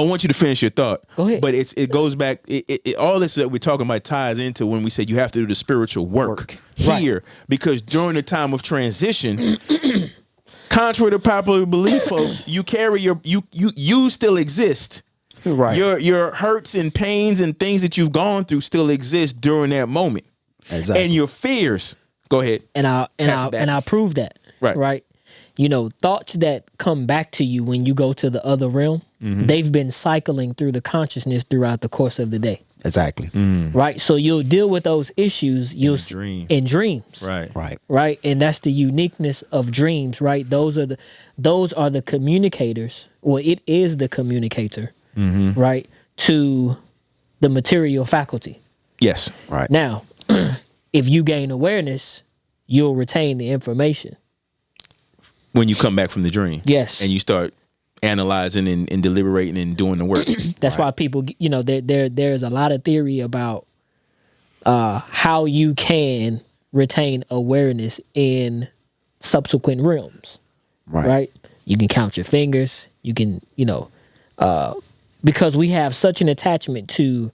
want you to finish your thought. Go ahead. But it goes back. All this that we're talking about ties into when we said you have to do the spiritual work here, right. Because during the time of transition, contrary to popular belief, folks, you carry you still exist. Right. Your hurts and pains and things that you've gone through still exist during that moment. Exactly. And your fears. Go ahead. And I'll prove that. Right. Right. You know, thoughts that come back to you when you go to the other realm, they've been cycling through the consciousness throughout the course of the day. Exactly. Right. So you'll deal with those issues in dreams. Right. Right. Right. And that's the uniqueness of dreams, right? Those are the communicators. Well, it is the communicator, right, to the material faculty. Yes. Right. Now, if you gain awareness, you'll retain the information. When you come back from the dream. Yes. And you start analyzing and deliberating and doing the work. That's why people, you know, there's a lot of theory about how you can retain awareness in subsequent realms. Right? You can count your fingers. You can, you know, because we have such an attachment to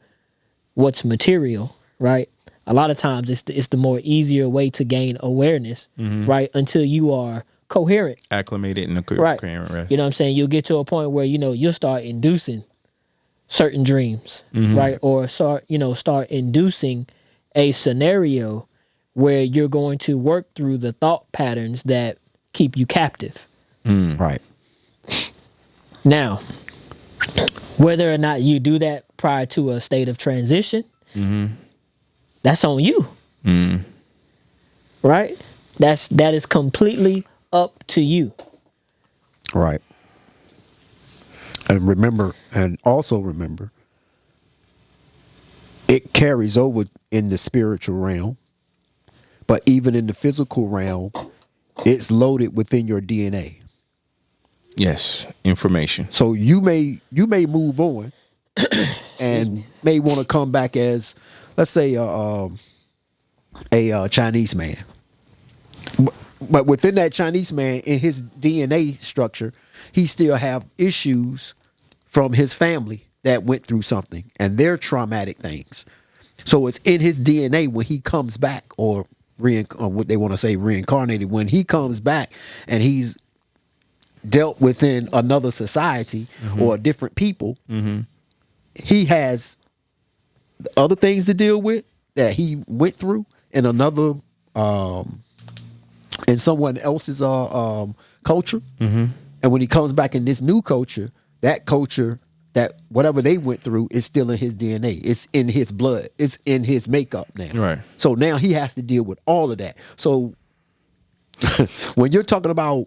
what's material, right? A lot of times it's the more easier way to gain awareness, right? Until you are coherent, acclimated and right. Right. You know what I'm saying? You'll get to a point where, you know, you'll start inducing certain dreams, right? Or start inducing a scenario where you're going to work through the thought patterns that keep you captive. Right. Now, whether or not you do that prior to a state of transition, that's on you. Right? That is completely up to you. Right. And also remember, it carries over in the spiritual realm, but even in the physical realm, it's loaded within your DNA. Yes, information. So you may move on and may want to come back as, let's say, a Chinese man. But within that Chinese man, in his DNA structure, he still have issues from his family that went through something and their traumatic things. So it's in his DNA when he comes back, or what they want to say, reincarnated. When he comes back and he's dealt within another society or different people, he has other things to deal with that he went through in another in someone else's culture. And when he comes back in this new culture, that whatever they went through is still in his DNA. It's in his blood. It's in his makeup now. Right. So now he has to deal with all of that. So when you're talking about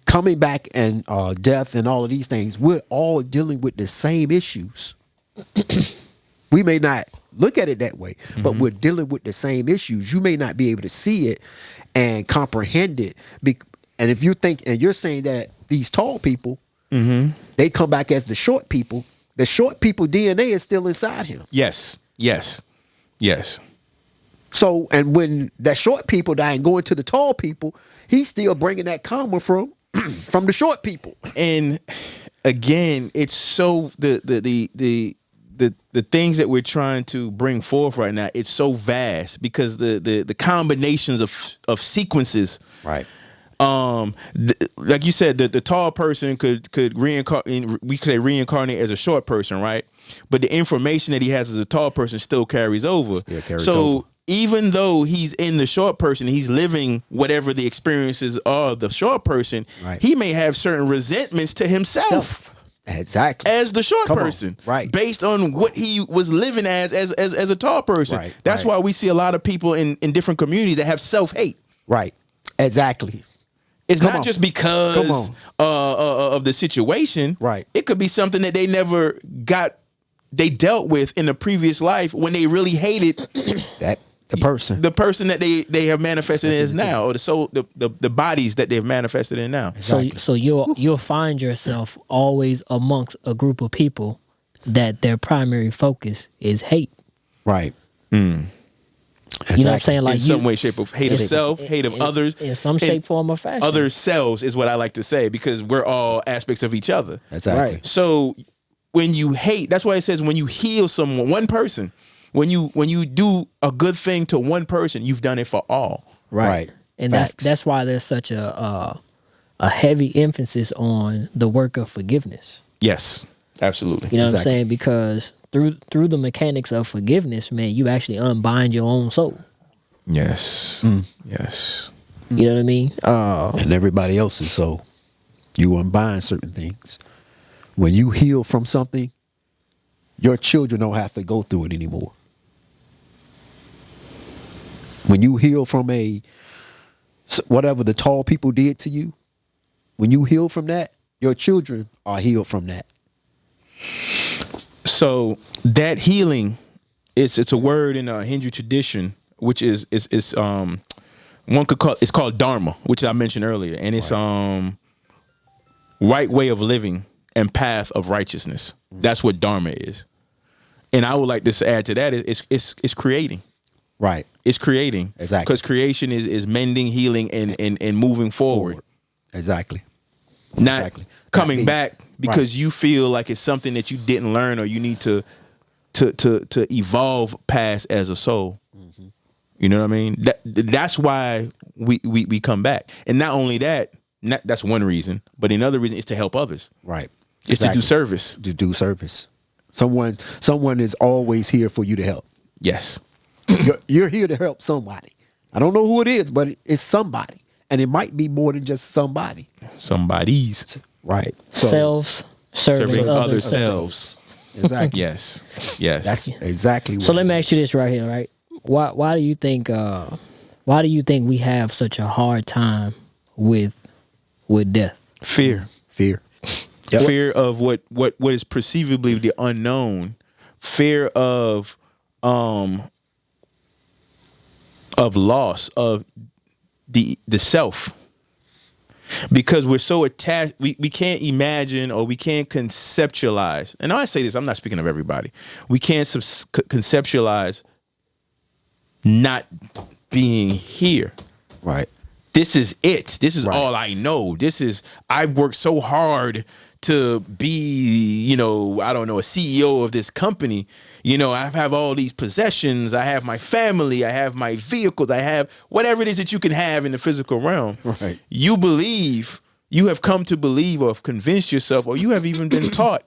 coming back and death and all of these things, we're all dealing with the same issues. We may not look at it that way, but we're dealing with the same issues. You may not be able to see it and comprehend it. And if you think, and you're saying that these tall people, they come back as the short people DNA is still inside him. Yes. So, and when that short people die and going to the tall people, he's still bringing that karma from the short people. And again, it's so the things that we're trying to bring forth right now, it's so vast because the combinations of sequences, right? Like you said, the tall person could reincarnate. We could say reincarnate as a short person, right? But the information that he has as a tall person still carries over. Even though he's in the short person, he's living whatever the experiences are of the short person, right. He may have certain resentments to himself. Exactly. As the short person. Right. Based on what he was living as a tall person. Right. That's why we see a lot of people in different communities that have self-hate. Right. Exactly. It's not just because of the situation. Right. It could be something that they dealt with in a previous life when they really hated the person that they have manifested as now, or the soul, the bodies that they've manifested in now. Exactly. So you'll find yourself always amongst a group of people that their primary focus is hate. Right. You know what I'm saying? Like in some way, shape of hate of self, hate of others. In some shape, form, or fashion. Other selves is what I like to say, because we're all aspects of each other. Exactly. Right. So when you hate, that's why it says when you heal someone, one person, when you do a good thing to one person, you've done it for all. Right. And Facts. that's why there's such a heavy emphasis on the work of forgiveness. Yes, absolutely. You know what I'm Exactly. saying? Because through the mechanics of forgiveness, man, you actually unbind your own soul. Yes. Yes. You know what I mean? And everybody else's. So you unbind certain things. When you heal from something, your children don't have to go through it anymore. When you heal from whatever the tall people did to you, when you heal from that, your children are healed from that. So that healing, it's a word in a Hindu tradition, which is one could call, it's called dharma, which I mentioned earlier, and it's right way of living and path of righteousness. That's what dharma is. And I would like to add to that, it's creating. Right. It's creating. Exactly. Because creation is mending, healing, and moving forward. Exactly. Not Exactly. coming back because you feel like it's something that you didn't learn or you need to evolve past as a soul. Mm-hmm. You know what I mean? That's why we come back. And not only that, that's one reason, but another reason is to help others. Right. It's to do service. To do service. Someone is always here for you to help. Yes. You're here to help somebody. I don't know who it is, but it's somebody. And it might be more than just somebody. Somebody's. Right. Selves serving other selves. Exactly. Yes. Yes. That's exactly what So let it me is. ask you this right here, right? Why do you think we have such a hard time with death? Fear. Fear. Yep. Fear of what is perceivably the unknown. Fear of loss of the self. Because we're so attached, we can't imagine or we can't conceptualize. And I say this, I'm not speaking of everybody. We can't conceptualize not being here. Right. This is it. This is Right. all I know. I've worked so hard to be, I don't know, a CEO of this company. I have all these possessions. I have my family. I have my vehicles. I have whatever it is that you can have in the physical realm. Right. You have come to believe or have convinced yourself, or you have even been taught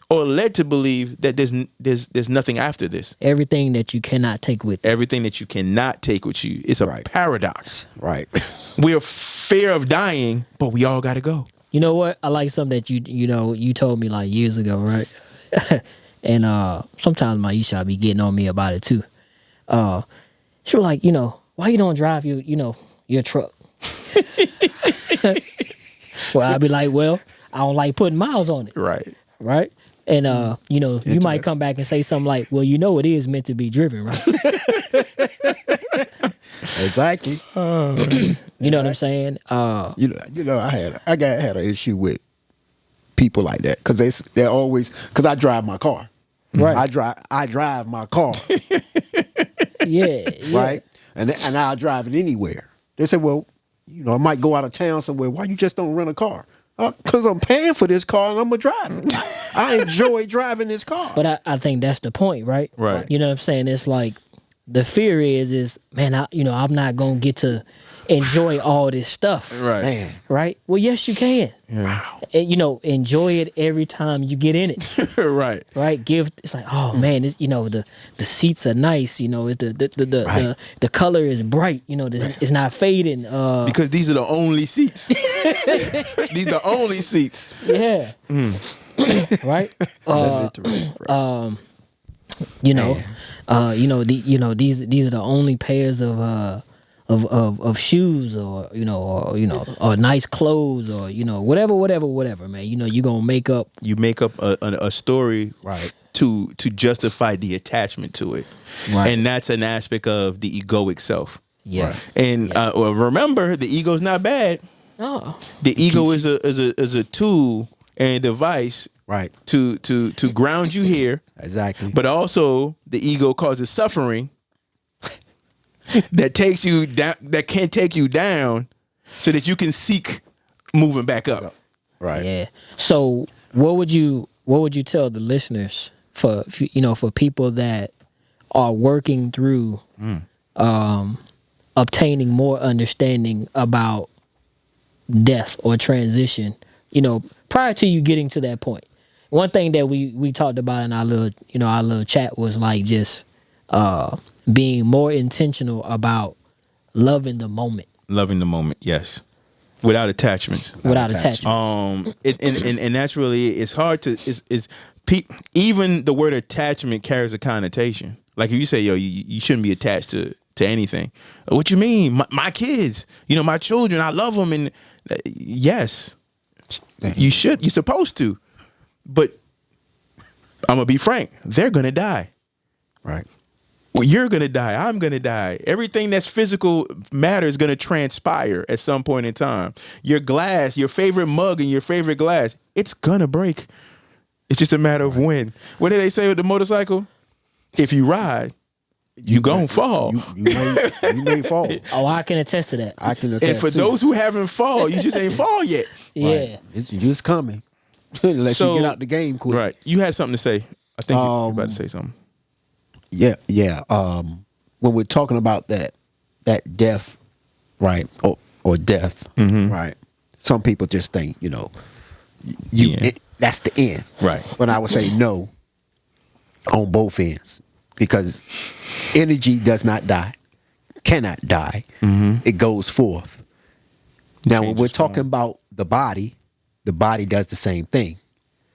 or led to believe that there's nothing after this. Everything that you cannot take with you. Everything that you cannot take with you. It's a paradox. Right. We're fear of dying, but we all got to go. You know what? I like something that you told me like years ago, right? And sometimes my Isha be getting on me about it too. She was like, why you don't drive your truck? Well, I'd be like, well, I don't like putting miles on it. Right? And you might come back and say something like, well, it is meant to be driven, right? Exactly. You know what I'm saying? I had an issue with people like that because they're always, because I drive my car. Right. I drive my car. Yeah. Right. And I'll drive it anywhere. They say, well, I might go out of town somewhere. Why you just don't rent a car? Because I'm paying for this car and I'm going to drive it. I enjoy driving this car. But I think that's the point, right? Right. You know what I'm saying? It's like the fear is man, I'm not going to get to enjoy all this stuff. Right. Man. Right? Well, yes, you can. Yeah. And, enjoy it every time you get in it. Right. Right? It's like, oh man, the seats are nice. The color is bright. It's not fading. Because these are the only seats. These are the only seats. Yeah. Right? That's interesting. Right? These are the only pairs of shoes or nice clothes or whatever, man. You gonna make up a story, Right. to justify the attachment to it. Right. And that's an aspect of the egoic self. Yeah. Right. And remember, the ego is not bad. Oh. The ego is a tool and a device, Right. to ground you here. Exactly. But also the ego causes suffering that takes you down, that can take you down, so that you can seek moving back up. Right. Yeah. So what would you what would you tell the listeners for people that are working through obtaining more understanding about death or transition, prior to you getting to that point? One thing that we talked about in our little chat was like just being more intentional about loving the moment. Loving the moment, yes. Without attachments. Without attachments. And that's really, it's hard to, even the word attachment carries a connotation. Like if you say, yo, you shouldn't be attached to anything. What you mean? My kids, my children, I love them. And yes, you should, you're supposed to. But I'm going to be frank, they're going to die. Right. Well, you're going to die. I'm going to die. Everything that's physical matter is going to transpire at some point in time. Your glass, your favorite mug and your favorite glass, it's going to break. It's just a matter of when. What did they say with the motorcycle? If you ride, you gonna fall. You may fall. Oh, I can attest to that. I can attest. And for those who haven't fall, you just ain't fall yet. Yeah. Right. It's just coming. Unless you get out the game quick. Right. You had something to say. I think you're about to say something. Yeah. When we're talking about that death, right, or death, right. Some people just think, that's the end. Right. But I would say no on both ends, because energy does not die, cannot die. It goes forth. Now, when we're talking about the body does the same thing.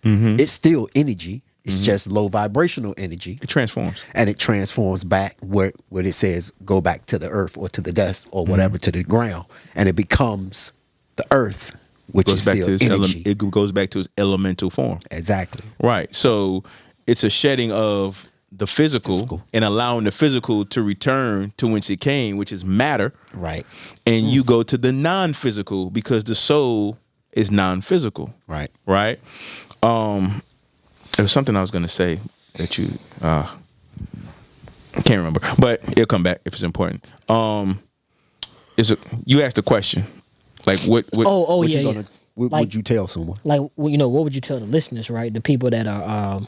It's still energy. It's just low vibrational energy. It transforms. And it transforms back where it says go back to the earth or to the dust or whatever, to the ground. And it becomes the earth, which is still energy. It goes back to its elemental form. Exactly. Right. So it's a shedding of the physical and allowing the physical to return to whence it came, which is matter. Right. And you go to the non-physical because the soul is non-physical. Right. Right. There was something I was going to say that you I can't remember, but it'll come back if it's important. You asked a question, like what What would you tell someone? Like, what would you tell the listeners, right? The people that are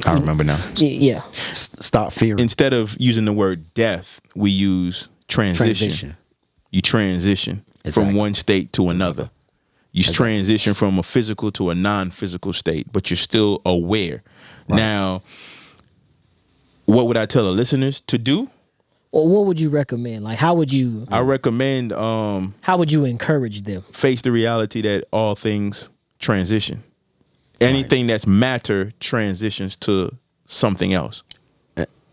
I remember now. Yeah. Stop fearing. Instead of using the word death, we use transition. You transition from one state to another. You transition from a physical to a non-physical state, but you're still aware. Right. Now, what would I tell the listeners to do? Or what would you recommend? Like, how would you? I recommend. How would you encourage them? Face the reality that all things transition. Anything that's matter transitions to something else,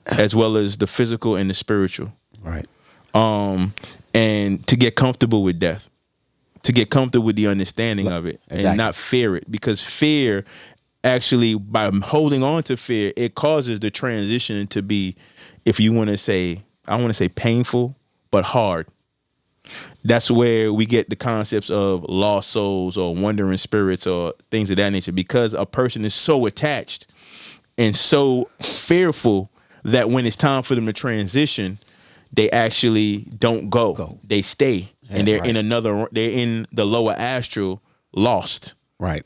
as well as the physical and the spiritual. Right. And to get comfortable with death. To get comfortable with the understanding of it and not fear it, because fear actually, by holding on to fear, it causes the transition to be, if you want to say, I want to say painful, but hard. That's where we get the concepts of lost souls or wandering spirits or things of that nature, because a person is so attached and so fearful that when it's time for them to transition, they actually don't go. They stay. And they're they're in the lower astral, lost. Right.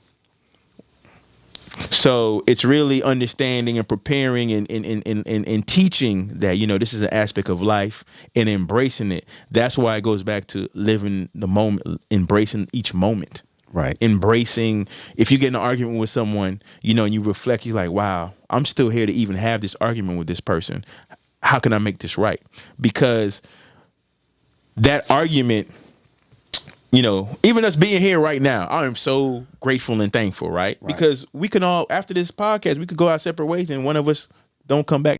So it's really understanding and preparing and teaching that, this is an aspect of life and embracing it. That's why it goes back to living the moment, embracing each moment. Right. Embracing, if you get in an argument with someone, and you reflect, you're like, wow, I'm still here to even have this argument with this person. How can I make this right? Because that argument, even us being here right now, I am so grateful and thankful, right? Because we can all, after this podcast, we could go our separate ways and one of us don't come back.